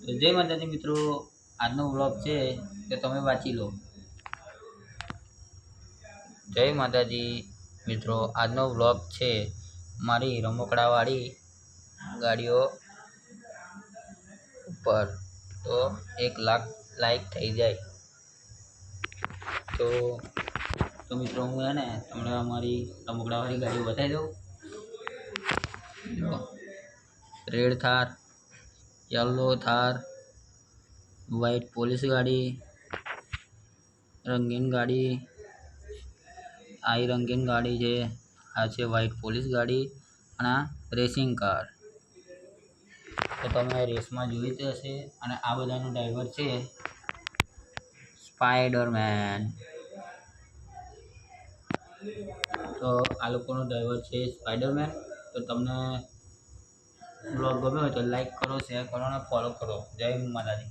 તો જય માતાજી મિત્રો, આજનો વ્લોગ છે તે તમે વાંચી લો। જય માતાજી મિત્રો, આજનો વ્લોગ છે મારી રમકડાવાળી ગાડીઓ ઉપર। તો 1 લાખ લાઈક થઈ જાય તો મિત્રો હું તમને અમારી રમકડાવાળી ગાડીઓ બતાવી દઉં। Red Thar, yellow Thar, white police गाड़ी, रंगीन गाड़ी, आई रंगीन गाड़ी है, आ छे वाइट पोलिस गाड़ी અને રેસિંગ કાર। તો તમે રેસમાં જોઈ જ હશે। અને આ બધાનો ડ્રાઈવર છે સ્પાઈડરમેન। તો આ લોકોનો ડ્રાઈવર છે સ્પાઈડરમેન। તો તમને બ્લોગ ગમ્યો હોય તો લાઈક કરો, શેર કરો અને ફોલો કરો। જય માતાજી।